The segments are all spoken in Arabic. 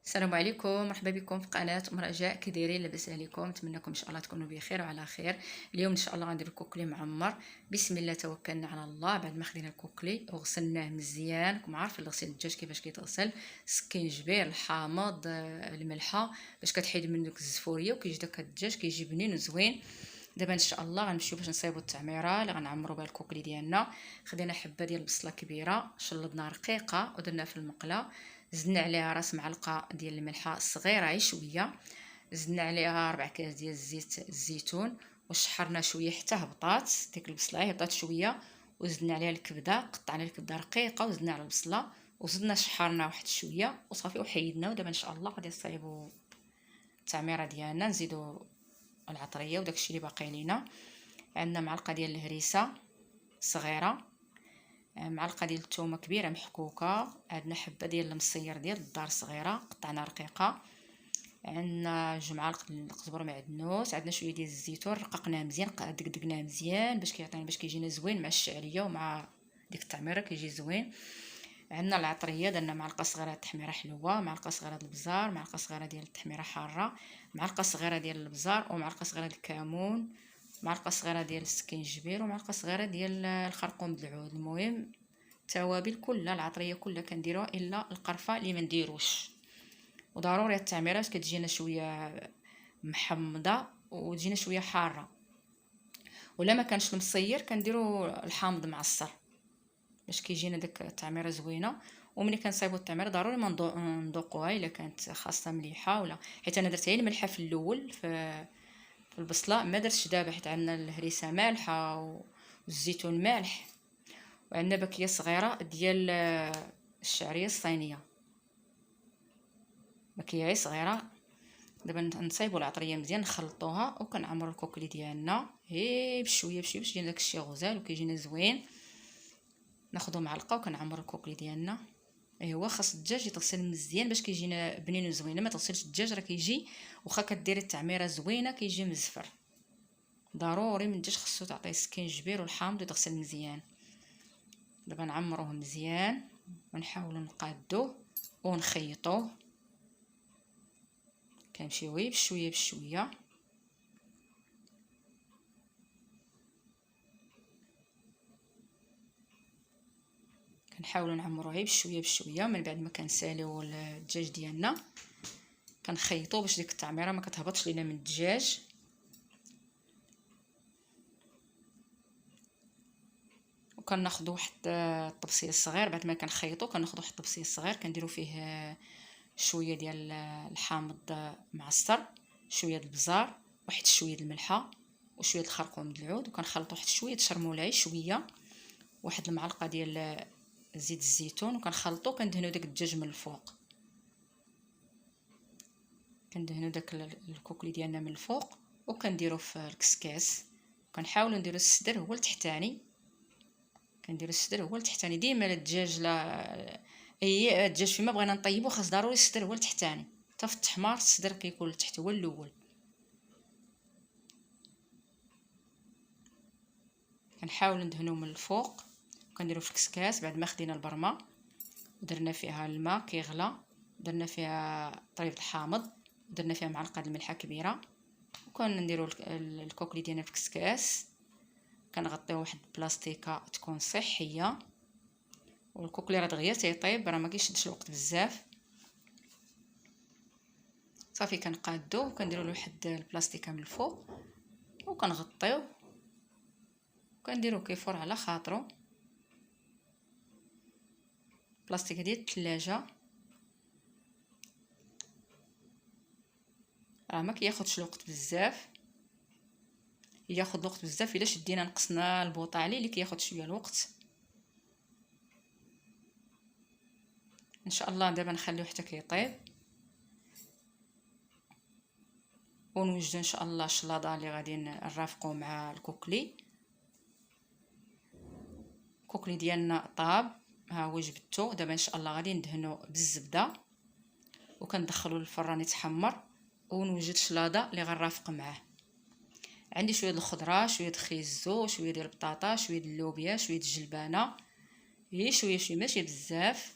السلام عليكم، مرحبا بكم في قناه رجاء. كي دايرين؟ لاباس عليكم؟ نتمنىكم ان شاء الله تكونوا بخير وعلى خير. اليوم ان شاء الله غندير كوكلي معمر. بسم الله توكلنا على الله. بعد ما خدينا الكوكلي وغسلناه مزيان، راكم عارفين غسيل الدجاج كيفاش كيتغسل: السكينجبير، الحامض، الملحه، باش كتحيد منه ديك الزفوريه وكيجي داك الدجاج كيجي بنين وزوين. دابا ان شاء الله غنمشيو باش نصايبوا التعميره اللي غنعمروا بها الكوكلي ديالنا. خدينا حبه ديال البصله كبيره، شلضنا رقيقه ودرنا في المقله. زدنا عليها راس معلقه ديال الملحه صغيره غير شويه. زدنا عليها 4 كاس ديال الزيت الزيتون، وشحرنا شويه حتى هبطات ديك البصله، هبطات شويه. وزدنا عليها الكبده، قطعنا الكبده رقيقه وزدنا على البصله، وزدنا شحرنا واحد شويه وصافي وحيدنا. ودابا ان شاء الله غادي نصايبوا التعميره ديالنا. نزيدوا العطريه وداكشي اللي باقي لينا. عندنا معلقه ديال الهريسه صغيره، معلقه ديال الثومه كبيره محكوكه، عندنا حبه ديال المصير ديال الدار صغيره قطعنا رقيقه، عندنا 2 معالق القزبر معدنوس، عندنا شويه ديال الزيتون رققناه مزيان، دقدقناه مزيان باش كيعطينا باش كيجينا زوين مع الشعريه ومع ديك التعميره كيجي زوين. عندنا العطريه، درنا معلقه صغيره التحميره حلوه، معلقه صغيره ديال البزار، معلقه صغيره ديال التحميره حاره، معلقه صغيره ديال البزار، ومعلقه صغيره ديال الكمون، معلقه صغيره ديال السكينجبير، ومعلقه صغيره ديال الخرقوم بالعود. المهم التوابل كلها، العطريه كلها كنديروها الا القرفه اللي ما نديروش. وضروري التعميرات كتجينا شويه محمضه وتجينا شويه حاره. ولا ما كانش المصير كنديروا الحامض معصر باش كيجينا داك التعميره زوينه. وملي كنصايبوا التعميره ضروري ما نذوقوها الا كانت خاصه مليحه، ولا حيت انا درت غير الملحه في الاول في البصله، ما درتش دابا حيت عندنا الهريسه مالحه والزيتون مالح، وعندنا باكيه صغيره ديال الشعريه الصينيه، باكيه صغيره. دابا نصايبوا العطريه مزيان، نخلطوها وكنعمروا الكوكلي ديالنا هي بشويه بشويه باش يجينا داكشي غزال وكيجينا زوين. ناخذوا معلقه وكنعمروا الكوكلي ديالنا. ايوا خاص الدجاج يتغسل مزيان باش كيجينا بنين وزوين. ما تغسلش الدجاج راه كيجي واخا كديري التعميره زوينه كيجي مزفر. ضروري من الدجاج خصو تعطيه السكينجبير والحامض يتغسل مزيان. دابا نعمروه مزيان ونحاولوا نقادوه ونخيطوه، كنمشيو غير بشويه بشويه. كنحاولوا نعمروه غير بشويه بشويه. من بعد ما كنساليو الدجاج ديالنا كنخيطوه باش ديك التعميره ما كتهبطش لينا من الدجاج. وكناخذوا واحد الطبسيل صغير بعد ما كنخيطو، كناخذوا واحد الطبسيل صغير كنديروا فيه شويه ديال الحامض معصر، شويه ديال البزار، واحد شويه الملحه، وشويه الخرقوم بالعود، وكنخلطوا واحد شويه الشرموله شويه، واحد المعلقه ديال زيت الزيتون، وكنخلطوا كندهنوا داك الدجاج من الفوق. كندهنوا داك الكوكلي ديالنا من الفوق وكنديروا في الكسكاس. كنحاولوا نديروا الصدر هو التحتاني، كنديروا الصدر هو التحتاني ديما. الدجاج لا اي الدجاج فيما بغينا نطيبو خاص ضروري الصدر هو التحتاني، حتى في التحمار الصدر كيكون لتحت هو الاول. كنحاولوا ندهنوا من الفوق وكنديروا في الكسكاس. بعد ما خدينا البرمه ودرنا فيها الماء كيغلى، درنا فيها طريف الحامض، درنا فيها معلقه الملحه كبيره، وكنديروا الكوكلي ديالنا في الكسكاس. كنغطيو واحد البلاستيكه تكون صحيه، والكوكلي راه دغيا تيطيب، راه ما كيشدش الوقت بزاف. صافي كنقادوه وكنديروا له واحد البلاستيكه من الفوق وكنغطيوه وكنديروه كيفور على خاطرو. بلاستيكه ديال الثلاجه راه ما كياخذش الوقت بزاف، ياخذ الوقت بزاف الا شدينا نقصنا البوطه عليه اللي كياخذ شويه الوقت. ان شاء الله دابا نخليوه حتى كيطيب ونوجدو ان شاء الله الشلاضه اللي غادي نرافقوا مع الكوكلي. الكوكلي ديالنا طاب، ها هو جبدته. دابا ان شاء الله غادي ندهنو بالزبده وكندخلو للفران يتحمر ونوجد الشلاضه اللي غنرافق معاه. عندي شويه د الخضره، شويه د خيزو، شويه ديال البطاطا، شويه د اللوبيا، شويه د الجلبانه، هي شويه شويه ماشي بزاف.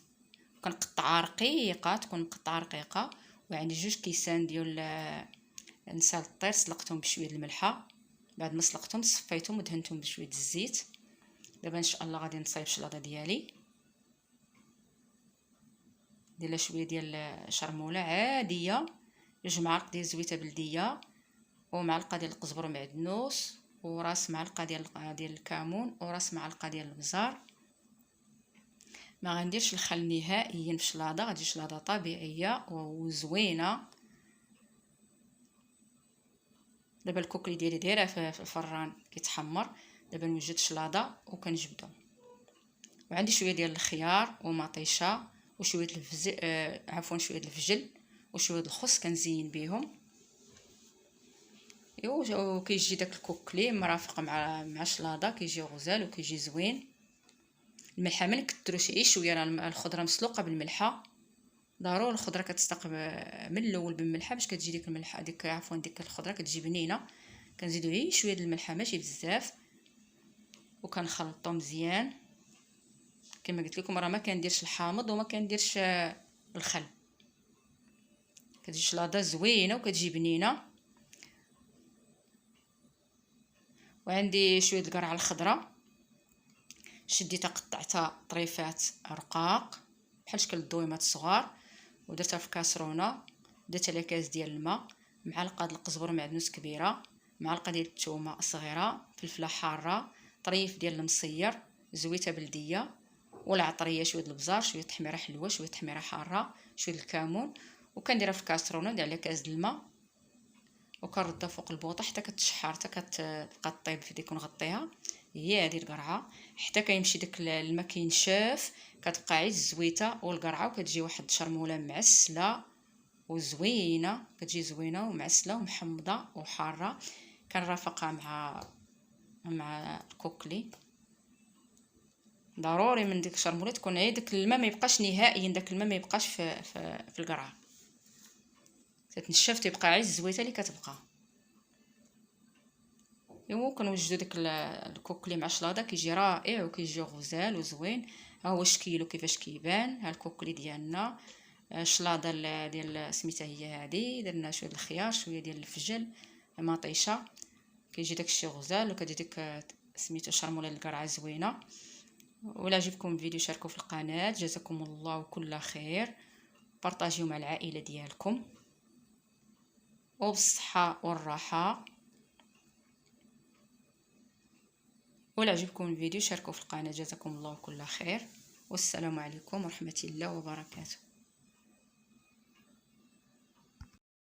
كنقطعها رقيقه، تكون مقطعه رقيقه. وعندي 2 كيسان ديال نسال الطير، سلقتهم بشويه الملحه. بعد ما سلقتهم صفيتهم ودهنتهم بشويه الزيت. دابا ان شاء الله غادي نصايب الشلاضه ديالي. ندير لها شويه ديال شرموله عاديه، 2 معالق ديال زويته بلديه، ومعلقه ديال القزبر ومعدنوس، وراس معلقه ديال الكمون، وراس معلقه ديال البزار. ما غنديرش الخل نهائيا في الشلاضه، غادي شلاضه طبيعيه وزوينه. دابا الكوكلي ديالي دايره في الفران كيتحمر. دابا نوجد الشلاضه وكنجبدو. وعندي شويه ديال الخيار ومطيشه وشويه الفجل، شويه الفجل وشويه الخس كنزين بهم. ايوا كيجي داك الكوكلي مرافق مع الشلاضه، كيجي غزال وكيجي زوين. الملحه ما نكثروش، غير شويه. الخضره مسلوقه بالملحه، ضروري الخضره كتستق من الاول بالملحه باش كتجي ديك الملحه ديك ديك الخضره كتجي بنينه. كنزيدو غير شويه د الملحه ماشي بزاف، وكنخلطو مزيان. كما قلت لكم راه ما كنديرش الحامض وما كنديرش الخل. كتجي شلاضه زوينه وكتجي بنينه. وعندي شويه القرعه الخضراء، شديتها قطعتها طريفات رقاق بحال شكل الدويمات الصغار، ودرتها في كاسرونه. درت عليها كاس ديال الماء، معلقه د القزبر معدنوس كبيره، معلقه ديال الثومه صغيره، فلفله حاره، طريف ديال المصير، زويته بلديه، والعطريه، شويه البزار، شويه تحميره حلوه، شويه تحميره حاره، شويه الكمون. وكنديرها في كاسرونه، ندير عليها كاس د الماء، وكنردها فوق البوطه حتى كتشحر، حتى كتبقى طيب في ديك. ونغطيها هي هذه القرعه حتى كيمشي داك الماء كينشاف. كتبقى عيش الزويته والقرعه، وكتجي واحد الشرموله معسله وزوينه. كتجي زوينه ومعسله ومحمضه وحاره. كنرافقها مع الكوكلي. ضروري من ديك الشرموله تكون عي داك الماء ما يبقاش نهائيا، داك الماء ما يبقاش في القرعه، تتنشف، تيبقى عيش الزويته اللي كتبقى. ايوا كنوجدوا داك الكوكلي مع الشلاضه، كيجي رائع وكيجي غزال وزوين. ها هو شكيلو كيفاش كيبان. ها الكوكلي ديالنا، الشلاضه ديال سميتها هي هذه. درنا شويه الخيار، شويه ديال الفجل، مطيشه. كيجي داكشي غزال، وكتجي ديك سميتو شرموله القرعه زوينه. ولا عجبكم الفيديو شاركوا في القناه. جزاكم الله كل خير. بارطاجيو مع العائله ديالكم وبالصحه والراحه. ولا عجبكم الفيديو شاركوا في القناه. جزاكم الله كل خير، والسلام عليكم ورحمه الله وبركاته.